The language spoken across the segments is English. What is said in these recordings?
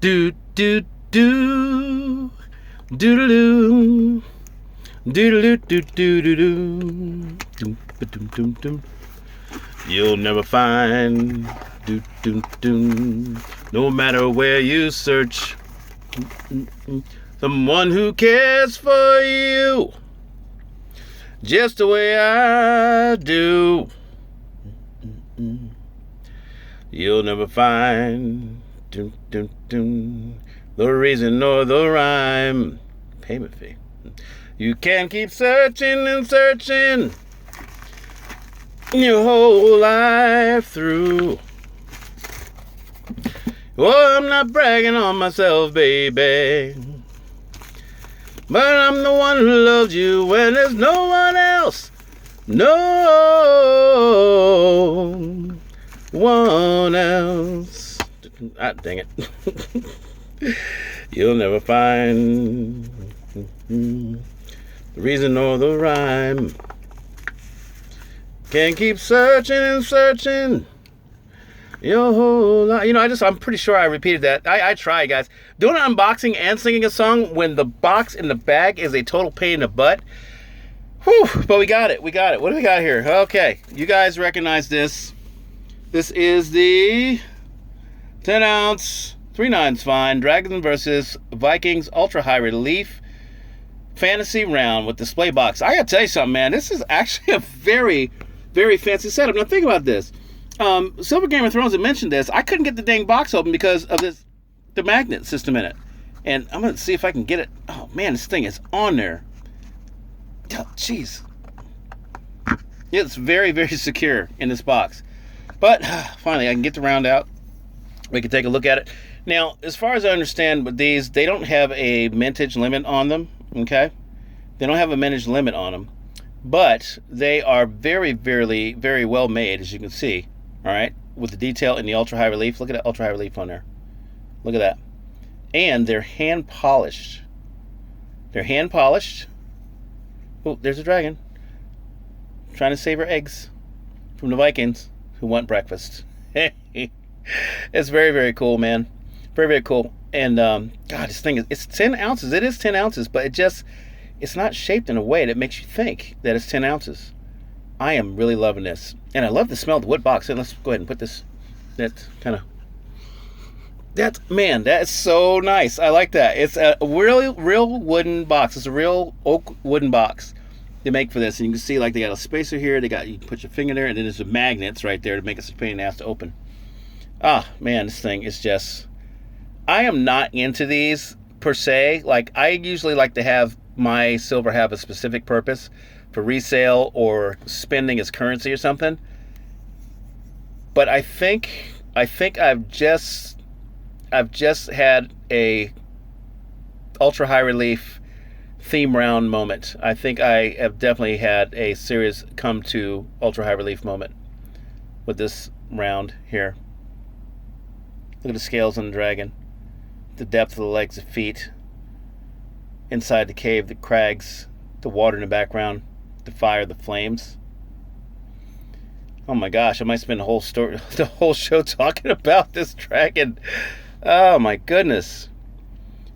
Do do do do do do do do do do do. You'll never find no matter where you search someone who cares for you just the way I do. You'll never find the reason or the rhyme. Payment fee. You can keep searching and searching your whole life through. Oh, I'm not bragging on myself, baby, but I'm the one who loves you when there's no one else. No one else. Ah, dang it. You'll never find the reason or the rhyme. Can't keep searching and searching your whole life. You know, I'm pretty sure I repeated that. I try, guys. Doing an unboxing and singing a song when the box in the bag is a total pain in the butt. Whew, but we got it. We got it. What do we got here? Okay, you guys recognize this. This is the 10-ounce, 3/9 fine, Dragon versus Vikings Ultra High Relief Fantasy Round with display box. I gotta tell you something, man. This is actually a very, very fancy setup. Now think about this. Silver Game of Thrones had mentioned this. I couldn't get the dang box open because of the magnet system in it. And I'm gonna see if I can get it. Oh man, this thing is on there. Oh, jeez. It's very, very secure in this box. But finally, I can get the round out. We can take a look at it. Now, as far as I understand with these, they don't have a mintage limit on them, okay? They don't have a mintage limit on them, but they are very, very, very well made, as you can see, all right? With the detail in the ultra high relief. Look at that ultra high relief on there. Look at that. And they're hand polished. They're hand polished. Oh, there's a dragon. Trying to save her eggs from the Vikings who want breakfast. It's very, very cool, man. Very, very cool. And God, this thing it's 10 ounces. It is 10 ounces, but it's not shaped in a way that makes you think that it's 10 ounces. I am really loving this. And I love the smell of the wood box. And let's go ahead and put this, man, that's so nice. I like that. It's a real wooden box. It's a real oak wooden box they make for this. And you can see like they got a spacer here. You can put your finger there, and then there's the magnets right there to make it a pain in the ass to open. Ah, man, this thing is just... I am not into these per se. Like, I usually like to have my silver have a specific purpose for resale or spending as currency or something. But I think I've just had a ultra high relief theme round moment. I think I have definitely had a serious come to ultra high relief moment with this round here. Look at the scales on the dragon. The depth of the legs and feet. Inside the cave, the crags, the water in the background, the fire, the flames. Oh my gosh, I might spend the whole show talking about this dragon. Oh my goodness.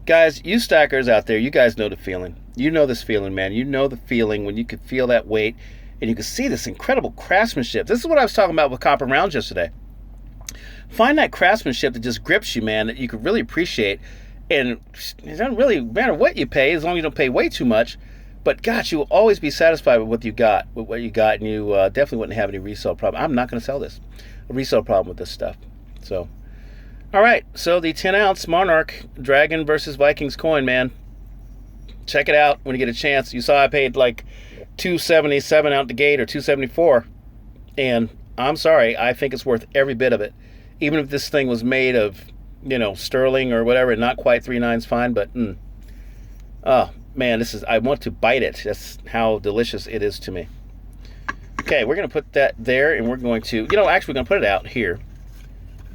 Guys, you stackers out there, you guys know the feeling. You know this feeling, man. You know the feeling when you can feel that weight and you can see this incredible craftsmanship. This is what I was talking about with copper rounds yesterday. Find that craftsmanship that just grips you, man, that you can really appreciate. And it doesn't really matter what you pay, as long as you don't pay way too much. But gosh, you will always be satisfied with what you got, and you definitely wouldn't have any resale problem. I'm not going to sell this. A resale problem with this stuff. So, all right. So the 10-ounce Monarch Dragon versus Vikings coin, man. Check it out when you get a chance. You saw I paid like $277 out the gate, or $274, and I'm sorry, I think it's worth every bit of it. Even if this thing was made of, sterling or whatever, not quite 3/9 fine, but oh man, I want to bite it. That's how delicious it is to me. Okay, we're gonna put that there, and we're going to, actually we're gonna put it out here,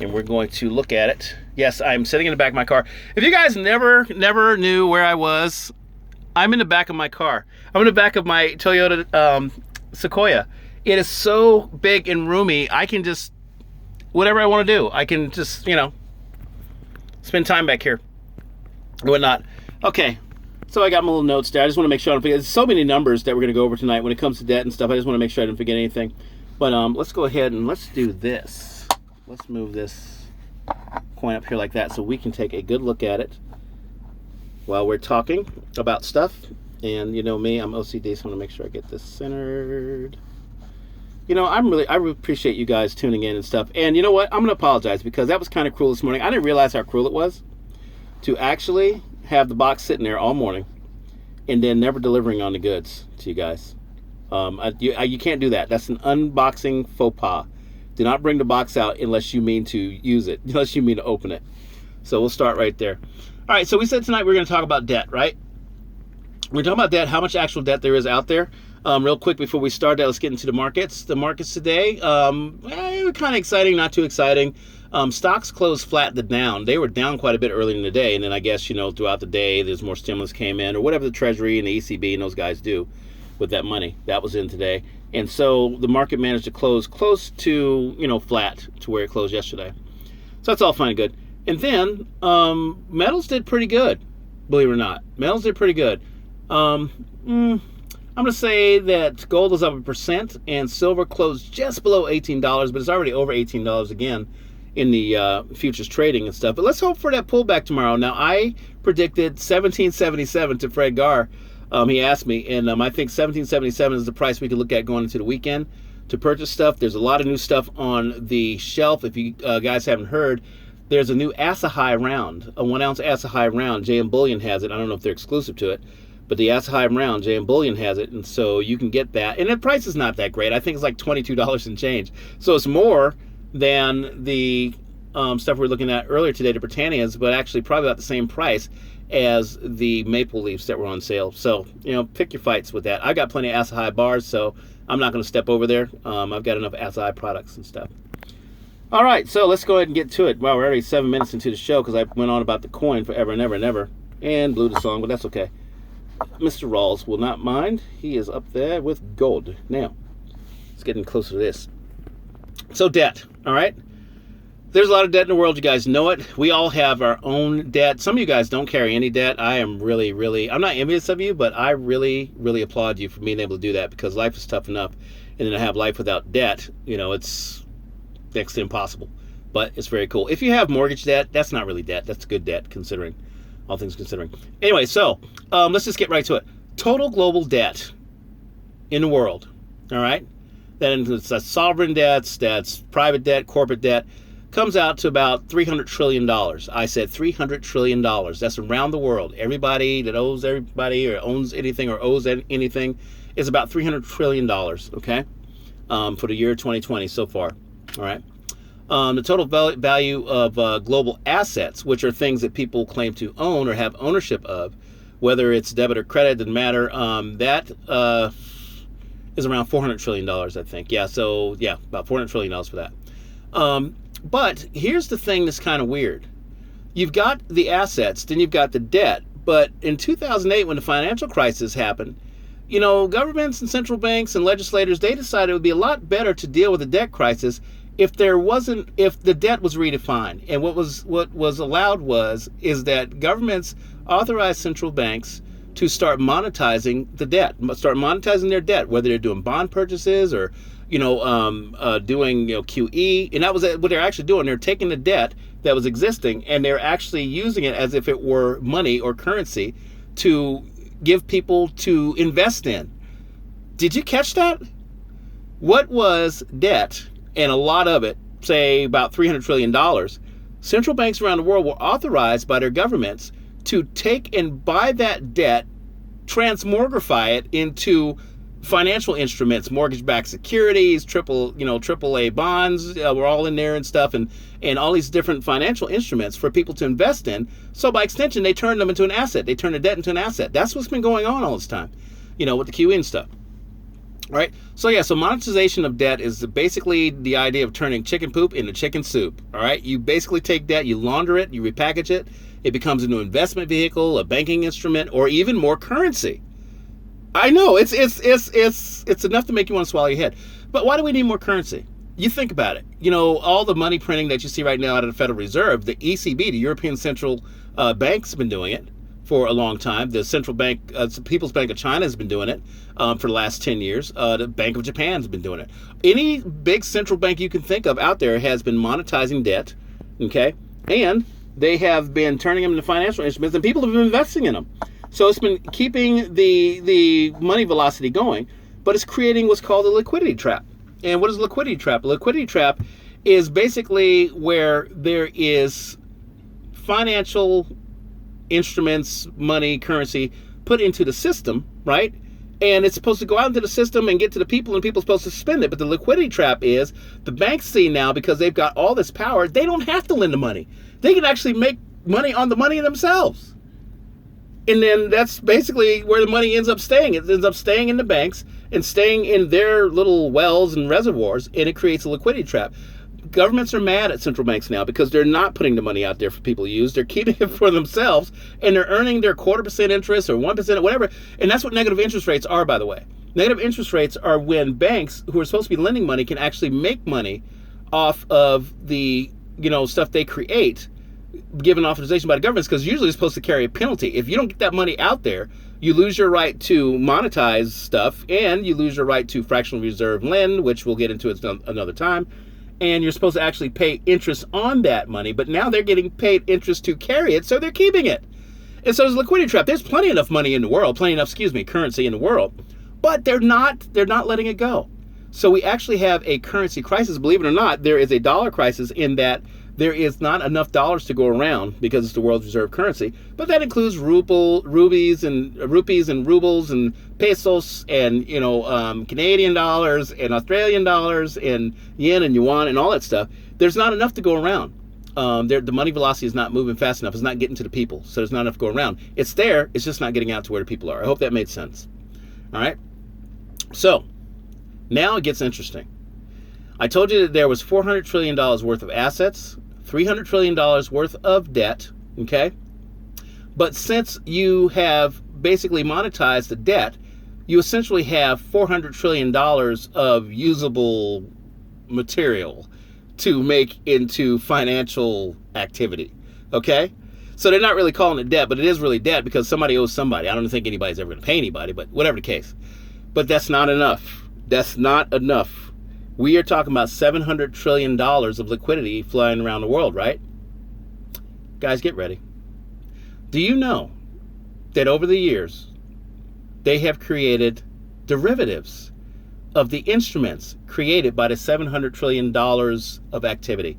and we're going to look at it. Yes, I'm sitting in the back of my car. If you guys never knew where I was, I'm in the back of my car. I'm in the back of my Toyota Sequoia. It is so big and roomy, I can just, whatever I want to do, I can just, spend time back here and whatnot. Okay, so I got my little notes there. I just want to make sure I don't forget. There's so many numbers that we're going to go over tonight when it comes to debt and stuff. I just want to make sure I didn't forget anything. But let's go ahead and let's do this. Let's move this coin up here like that so we can take a good look at it while we're talking about stuff. And you know me, I'm OCD, so I want to make sure I get this centered. You know, I really appreciate you guys tuning in and stuff. And you know what? I'm going to apologize because that was kind of cruel this morning. I didn't realize how cruel it was to actually have the box sitting there all morning and then never delivering on the goods to you guys. You can't do that. That's an unboxing faux pas. Do not bring the box out unless you mean to use it, unless you mean to open it. So we'll start right there. All right, so we said tonight we're going to talk about debt, right? We're talking about debt, how much actual debt there is out there. Real quick before we start that, let's get into the markets. The markets today, kind of exciting, not too exciting. Stocks closed flat to down. They were down quite a bit earlier in the day, and then I guess, you know, throughout the day, there's more stimulus came in, or whatever the Treasury and the ECB and those guys do with that money. That was in today. And so the market managed to close close to, you know, flat to where it closed yesterday. So that's all fine and good. And then metals did pretty good, believe it or not. Metals did pretty good. I'm going to say that gold is up 1% and silver closed just below $18, but it's already over $18 again in the futures trading and stuff. But let's hope for that pullback tomorrow. Now, I predicted 1777 to Fred Garr. He asked me, and I think 1777 is the price we could look at going into the weekend to purchase stuff. There's a lot of new stuff on the shelf. If you guys haven't heard, there's a new Asahi round, a 1 ounce Asahi round. JM Bullion has it. I don't know if they're exclusive to it, but the Asahi round, JM Bullion has it, and so you can get that. And the price is not that great. I think it's like $22 and change. So it's more than the stuff we were looking at earlier today, the Britannias, but actually probably about the same price as the Maple Leafs that were on sale. So, you know, pick your fights with that. I got plenty of Asahi bars, so I'm not going to step over there. I've got enough Asahi products and stuff. All right, so let's go ahead and get to it. Wow, we're already 7 minutes into the show because I went on about the coin forever and ever and ever and blew the song, but that's okay. Mr. Rawls will not mind. He is up there with gold. Now, let's get in closer to this. So debt, all right? There's a lot of debt in the world. You guys know it. We all have our own debt. Some of you guys don't carry any debt. I am really, I'm not envious of you, but I really applaud you for being able to do that because life is tough enough. And then to have life without debt, you know, it's next to impossible. But it's very cool. If you have mortgage debt, that's not really debt. That's good debt, considering, all things considering. Anyway, so let's just get right to it. Total global debt in the world, all right? That includes sovereign debts, that's private debt, corporate debt, comes out to about $300 trillion. I said $300 trillion. That's around the world. Everybody that owes everybody or owns anything or owes anything is about $300 trillion, okay, for the year 2020 so far, all right? The total value of global assets, which are things that people claim to own or have ownership of, whether it's debit or credit, doesn't matter, that is around $400 trillion, I think. Yeah, so, yeah, about $400 trillion for that. But here's the thing that's kind of weird. You've got the assets, then you've got the debt. But in 2008, when the financial crisis happened, you know, governments and central banks and legislators, they decided it would be a lot better to deal with the debt crisis if the debt was redefined. And what was allowed is that governments authorized central banks to start monetizing the debt, start monetizing their debt, whether they're doing bond purchases or doing QE, and that was what they're actually doing. They're taking the debt that was existing and they're actually using it as if it were money or currency to give people to invest in. Did you catch that? What was debt, and a lot of it, say about $300 trillion, central banks around the world were authorized by their governments to take and buy that debt, transmogrify it into financial instruments, mortgage-backed securities, AAA bonds were all in there and stuff, and all these different financial instruments for people to invest in. So by extension, they turned them into an asset. They turned the debt into an asset. That's what's been going on all this time, with the QE and stuff. All right. So yeah, so monetization of debt is basically the idea of turning chicken poop into chicken soup. All right. You basically take debt, you launder it, you repackage it, it becomes a new investment vehicle, a banking instrument, or even more currency. I know it's enough to make you want to swallow your head. But why do we need more currency? You think about it. All the money printing that you see right now out of the Federal Reserve, the ECB, the European Central Bank's been doing it for a long time. The Central Bank, People's Bank of China has been doing it for the last 10 years. The Bank of Japan has been doing it. Any big central bank you can think of out there has been monetizing debt, okay? And they have been turning them into financial instruments, and people have been investing in them. So it's been keeping the money velocity going, but it's creating what's called a liquidity trap. And what is a liquidity trap? A liquidity trap is basically where there is financial instruments, money, currency put into the system, right? And it's supposed to go out into the system and get to the people, and people are supposed to spend it. But the liquidity trap is the banks see now, because they've got all this power, they don't have to lend the money. They can actually make money on the money themselves. And then that's basically where the money ends up staying. It ends up staying in the banks and staying in their little wells and reservoirs, and it creates a liquidity trap. Governments are mad at central banks now because they're not putting the money out there for people to use. They're keeping it for themselves, and they're earning their 0.25% interest or 1% or whatever. And that's what negative interest rates are, by the way. Negative interest rates are when banks who are supposed to be lending money can actually make money off of the stuff they create, given authorization by the governments, because usually it's supposed to carry a penalty. If you don't get that money out there, you lose your right to monetize stuff, and you lose your right to fractional reserve lend, which we'll get into it another time. And you're supposed to actually pay interest on that money, but now they're getting paid interest to carry it, so they're keeping it. And so there's a liquidity trap. There's plenty enough money in the world, currency in the world, but they're not letting it go. So we actually have a currency crisis. Believe it or not, there is a dollar crisis, in that there is not enough dollars to go around because it's the world's reserve currency. But that includes rupees and rubles and pesos and Canadian dollars and Australian dollars and yen and yuan and all that stuff. There's not enough to go around. The money velocity is not moving fast enough. It's not getting to the people, so there's not enough to go around. It's there. It's just not getting out to where the people are. I hope that made sense. All right. So now it gets interesting. I told you that there was $400 trillion worth of assets, $300 trillion worth of debt, okay? But since you have basically monetized the debt, you essentially have $400 trillion of usable material to make into financial activity, okay? So they're not really calling it debt, but it is really debt because somebody owes somebody. I don't think anybody's ever going to pay anybody, but whatever the case. But that's not enough. That's not enough. We are talking about $700 trillion of liquidity flying around the world, right? Guys, get ready. Do you know that over the years, they have created derivatives of the instruments created by the $700 trillion of activity?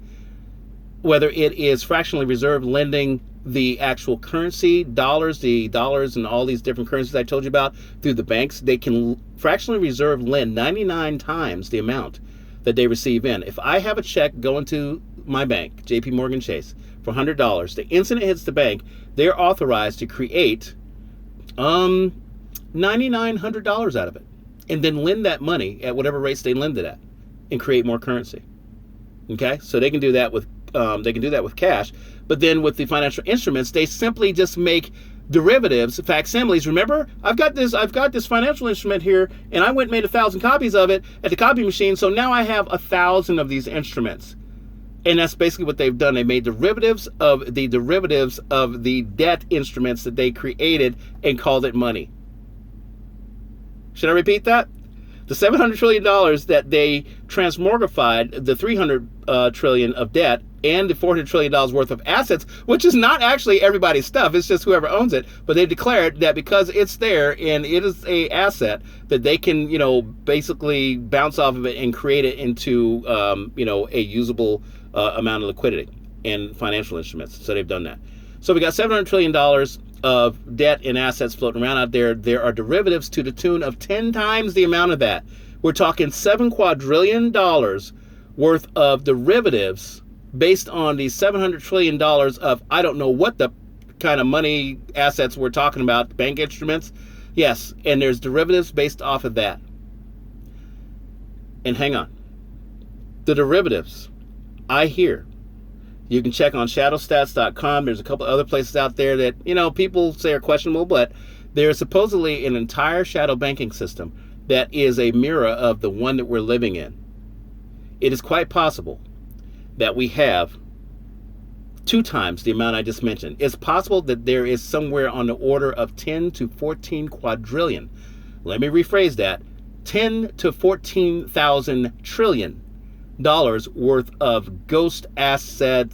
Whether it is fractionally reserved lending the actual currency, the dollars and all these different currencies I told you about through the banks, they can fractionally reserve lend 99 times the amount that they receive in. If I have a check going to my bank, JP Morgan Chase, for $100, the instant it hits the bank, they're authorized to create $9,900 out of it, and then lend that money at whatever rates they lend it at, and create more currency. Okay, so they can do that with cash, but then with the financial instruments, they simply just make derivatives, facsimiles. Remember, I've got this financial instrument here, and I went and made 1,000 copies of it at the copy machine. So now I have 1,000 of these instruments, and that's basically what they've done. They made derivatives of the debt instruments that they created and called it money. Should I repeat that? The $700 trillion that they transmogrified, the $300 trillion of debt, and the $400 trillion worth of assets, which is not actually everybody's stuff. It's just whoever owns it. But they declared that because it's there and it is a asset, that they can, basically bounce off of it and create it into, a usable amount of liquidity and financial instruments. So they've done that. So we got $700 trillion of debt and assets floating around out there. There are derivatives to the tune of 10 times the amount of that. We're talking $7 quadrillion worth of derivatives based on the $700 trillion of, I don't know what the kind of money assets we're talking about, bank instruments. Yes, and there's derivatives based off of that. And hang on. The derivatives, I hear, you can check on shadowstats.com. There's a couple other places out there that, people say are questionable, but there's supposedly an entire shadow banking system that is a mirror of the one that we're living in. it is quite possible that we have 2 times the amount I just mentioned. It's possible that there is somewhere on the order of 10 to 14 quadrillion. Let me rephrase that. 10 to 14,000 trillion dollars worth of ghost asset,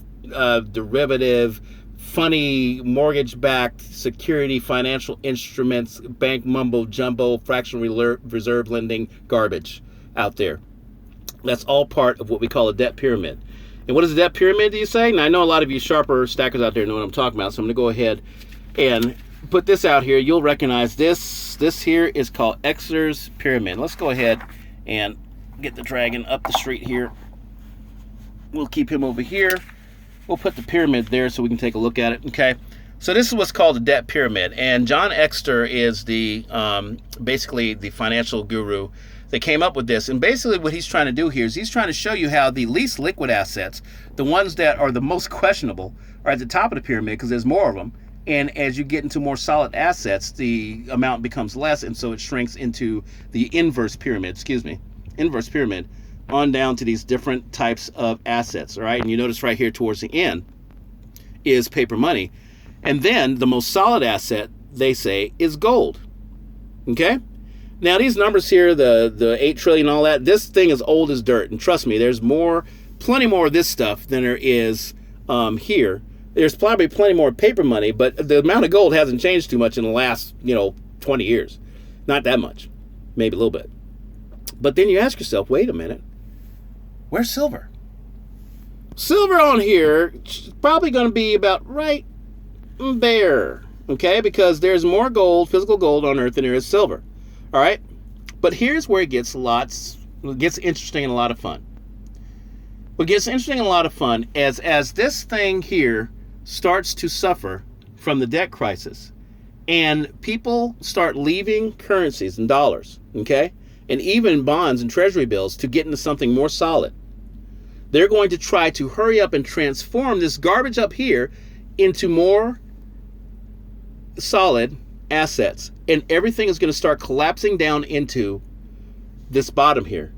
derivative, funny mortgage-backed security financial instruments, bank mumbo jumbo, fractional reserve lending garbage out there. That's all part of what we call a debt pyramid. And what is a debt pyramid, do you say? Now, I know a lot of you sharper stackers out there know what I'm talking about, so I'm going to go ahead and put this out here. You'll recognize this. This here is called Exler's Pyramid. Let's go ahead and get the dragon up the street here. We'll keep him over here. We'll put the pyramid there so we can take a look at it. Okay, so this is what's called a debt pyramid, and John Exter is the basically the financial guru that came up with this. And basically what he's trying to do here is he's trying to show you how the least liquid assets, the ones that are the most questionable, are at the top of the pyramid because there's more of them. And as you get into more solid assets, the amount becomes less, and so it shrinks into the inverse pyramid, inverse pyramid, on down to these different types of assets, all right? And you notice right here towards the end is paper money. And then the most solid asset, they say, is gold, okay? Now, these numbers here, the 8 trillion, all that, this thing is old as dirt. And trust me, there's plenty more of this stuff than there is here. There's probably plenty more paper money, but the amount of gold hasn't changed too much in the last, 20 years. Not that much, maybe a little bit. But then you ask yourself, wait a minute, where's silver? Silver on here is probably going to be about right there, okay? Because there's more gold, physical gold on Earth than there is silver, all right? But here's where it gets interesting and a lot of fun. What gets interesting and a lot of fun is as this thing here starts to suffer from the debt crisis and people start leaving currencies and dollars, okay? And even bonds and treasury bills to get into something more solid. They're going to try to hurry up and transform this garbage up here into more solid assets. And everything is going to start collapsing down into this bottom here.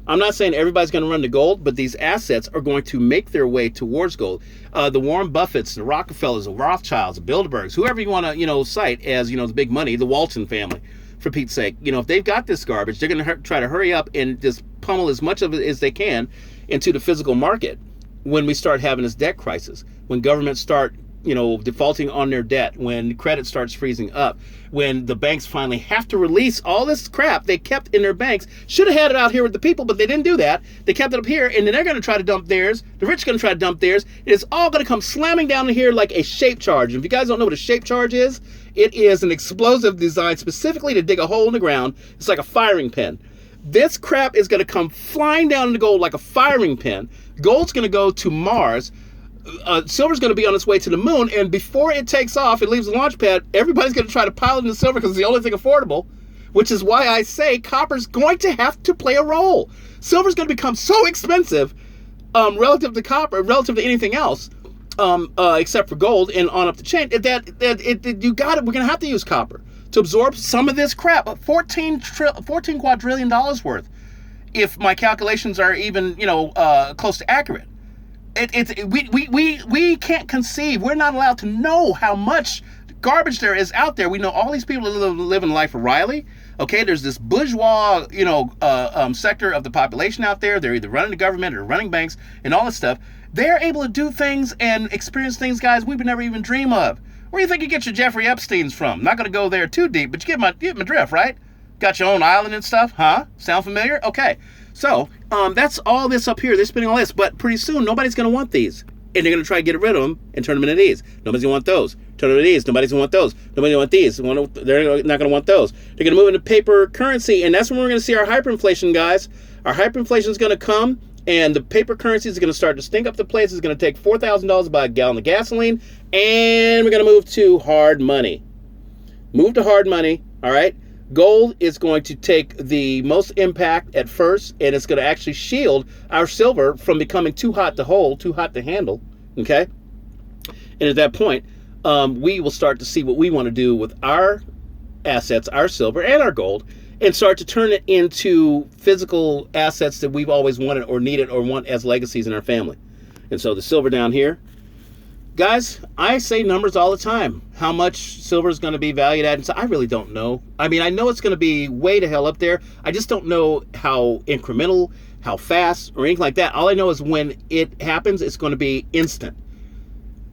I'm not saying everybody's going to run to gold, but these assets are going to make their way towards gold. The Warren Buffetts, the Rockefellers, the Rothschilds, the Bilderbergs, whoever you want to, cite as, the big money, the Walton family, for Pete's sake. If they've got this garbage, they're going to try to hurry up and just pummel as much of it as they can into the physical market when we start having this debt crisis, when governments start, defaulting on their debt, when credit starts freezing up, when the banks finally have to release all this crap they kept in their banks. Should have had it out here with the people, but they didn't do that. They kept it up here, and then they're going to try to dump theirs. The rich are going to try to dump theirs. It's all going to come slamming down in here like a shape charge. And if you guys don't know what a shape charge is, it is an explosive designed specifically to dig a hole in the ground. It's like a firing pin. This crap is going to come flying down into gold like a firing pin. Gold's going to go to Mars. Silver's going to be on its way to the moon, and before it takes off, it leaves the launch pad, everybody's going to try to pile into silver because it's the only thing affordable, which is why I say copper's going to have to play a role. Silver's going to become so expensive relative to copper, relative to anything else, except for gold and on up the chain, that we're going to have to use copper to absorb some of this crap. 14 quadrillion dollars worth, if my calculations are even close to accurate. We can't conceive. We're not allowed to know how much garbage there is out there. We know all these people that live in the life of Riley. Okay, there's this bourgeois, sector of the population out there. They're either running the government or running banks and all this stuff. They're able to do things and experience things, guys, we would never even dream of. Where do you think you get your Jeffrey Epsteins from? Not going to go there too deep, but you get my drift, right? Got your own island and stuff, huh? Sound familiar? Okay. So, that's all this up here. They're spending all this, but pretty soon nobody's going to want these. And they're going to try to get rid of them and turn them into these. Nobody's going to want those. Turn them into these. Nobody's going to want those. Nobody's going to want these. They're not going to want those. They're going to move into paper currency, and that's when we're going to see our hyperinflation, guys. Our hyperinflation is going to come, and the paper currency is going to start to stink up the place. It's going to take $4,000 to buy a gallon of gasoline, and we're going to move to hard money. Move to hard money, all right? Gold is going to take the most impact at first, and it's going to actually shield our silver from becoming too hot to hold, too hot to handle, okay? And at that point, we will start to see what we want to do with our assets, our silver, and our gold, and start to turn it into physical assets that we've always wanted or needed or want as legacies in our family. And so the silver down here, guys, I say numbers all the time. How much silver is going to be valued at? And so I really don't know. I mean, I know it's going to be way to hell up there. I just don't know how incremental, how fast, or anything like that. All I know is when it happens, it's going to be instant.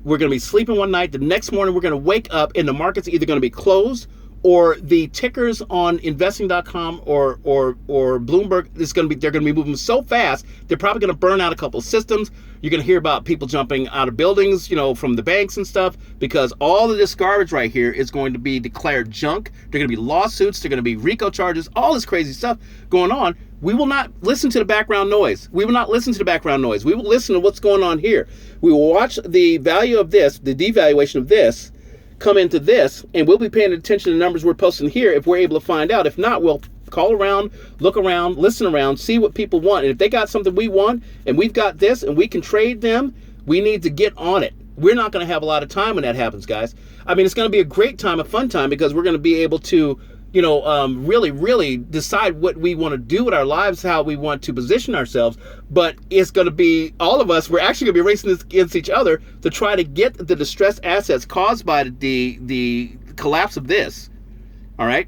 We're going to be sleeping one night. The next morning, we're going to wake up and the market's either going to be closed, or the tickers on investing.com or Bloomberg they're going to be moving so fast, they're probably going to burn out a couple of systems. You're going to hear about people jumping out of buildings, from the banks and stuff, because all of this garbage right here is going to be declared junk. There are going to be lawsuits. There are going to be RICO charges, all this crazy stuff going on. We will not listen to the background noise. We will not listen to the background noise. We will listen to what's going on here. We will watch the value of this, the devaluation of this, come into this, and we'll be paying attention to the numbers we're posting here if we're able to find out. If not, we'll call around, look around, listen around, see what people want. And if they got something we want and we've got this and we can trade them, we need to get on it. We're not going to have a lot of time when that happens, guys. I mean, it's going to be a great time, a fun time, because we're going to be able to really, really decide what we want to do with our lives, how we want to position ourselves. But it's going to be all of us. We're actually going to be racing this against each other to try to get the distressed assets caused by the collapse of this. All right.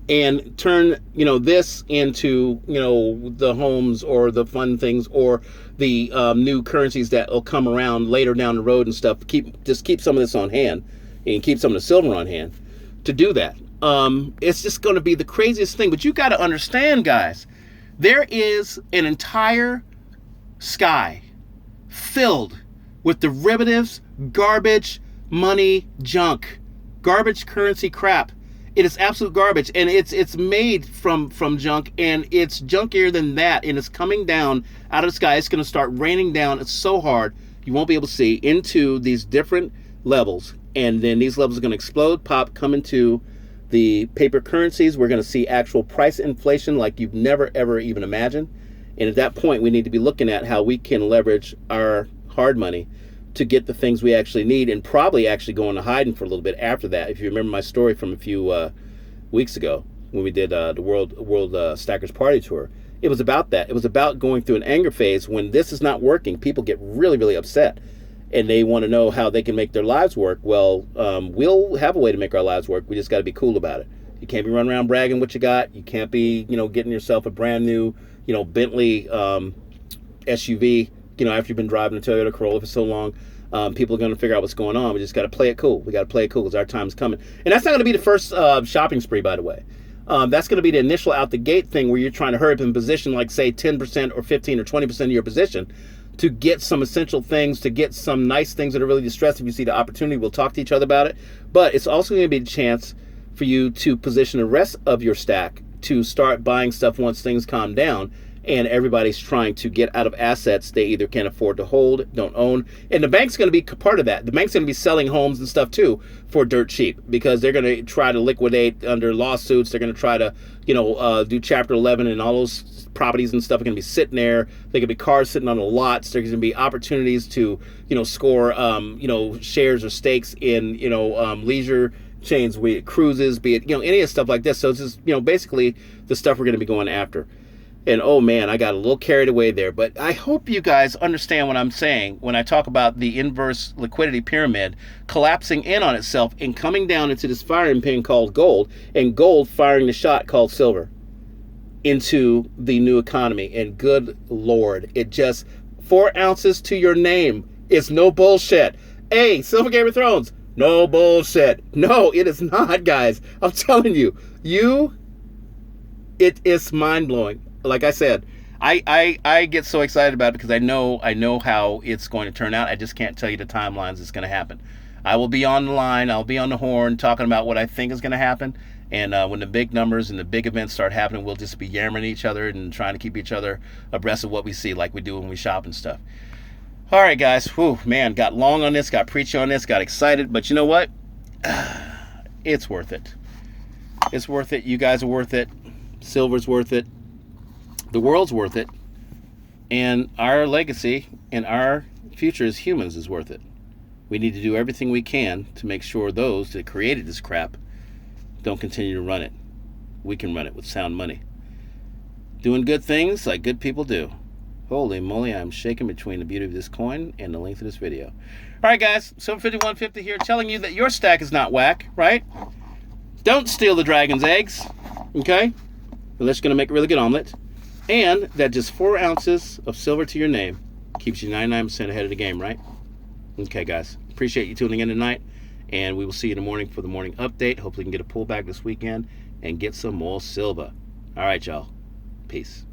And turn, this into, the homes or the fun things or the new currencies that will come around later down the road and stuff. Just keep some of this on hand and keep some of the silver on hand to do that. It's just going to be the craziest thing. But you got to understand, guys, there is an entire sky filled with derivatives, garbage, money, junk, garbage, currency, crap. It is absolute garbage, and it's made from junk, and it's junkier than that, and it's coming down out of the sky. It's going to start raining down. It's so hard you won't be able to see into these different levels, and then these levels are going to explode, pop, come into the paper currencies. We're going to see actual price inflation like you've never, ever even imagined. And at that point, we need to be looking at how we can leverage our hard money to get the things we actually need, and probably actually go into hiding for a little bit after that. If you remember my story from a few weeks ago when we did the World Stackers Party Tour, it was about that. It was about going through an anger phase. When this is not working, people get really, really upset, and they want to know how they can make their lives work. Well, we'll have a way to make our lives work. We just got to be cool about it. You can't be running around bragging what you got. You can't be, getting yourself a brand new, Bentley SUV, after you've been driving a Toyota Corolla for so long. People are going to figure out what's going on. We just got to play it cool. We got to play it cool because our time's coming. And that's not going to be the first shopping spree, by the way. That's going to be the initial out the gate thing where you're trying to hurry up and position, like, say, 10% or 15 or 20% of your position to get some essential things, to get some nice things that are really distressed. If you see the opportunity, we'll talk to each other about it. But it's also going to be a chance for you to position the rest of your stack to start buying stuff once things calm down. And everybody's trying to get out of assets they either can't afford to hold, don't own. And the bank's going to be part of that. The bank's going to be selling homes and stuff too for dirt cheap, because they're going to try to liquidate under lawsuits. They're going to try to, do Chapter 11, and all those properties and stuff are going to be sitting there. There going to be cars sitting on the lots. There's going to be opportunities to, score, shares or stakes in, leisure chains, be it cruises, be it, any of stuff like this. So it's just, basically the stuff we're going to be going after. And oh man, I got a little carried away there, but I hope you guys understand what I'm saying when I talk about the inverse liquidity pyramid collapsing in on itself and coming down into this firing pin called gold, and gold firing the shot called silver into the new economy. And good Lord, it just 4 ounces to your name. It's no bullshit. Hey, Silver Game of Thrones, no bullshit. No, it is not, guys. I'm telling you, it is mind-blowing. Like I said, I get so excited about it because I know how it's going to turn out. I just can't tell you the timelines it's going to happen. I will be on the line. I'll be on the horn talking about what I think is going to happen. And when the big numbers and the big events start happening, we'll just be yammering at each other and trying to keep each other abreast of what we see, like we do when we shop and stuff. All right, guys. Whew, man, got long on this, got preachy on this, got excited. But you know what? It's worth it. It's worth it. You guys are worth it. Silver's worth it. The world's worth it, and our legacy and our future as humans is worth it. We need to do everything we can to make sure those that created this crap don't continue to run it. we can run it with sound money. Doing good things like good people do. Holy moly, I'm shaking between the beauty of this coin and the length of this video. All right, guys, Silver5150 here telling you that your stack is not whack, right? Don't steal the dragon's eggs, okay? That's going to make a really good omelet. And that just 4 ounces of silver to your name keeps you 99% ahead of the game, right? Okay, guys. Appreciate you tuning in tonight. And we will see you in the morning for the morning update. Hopefully we can get a pullback this weekend and get some more silver. All right, y'all. Peace.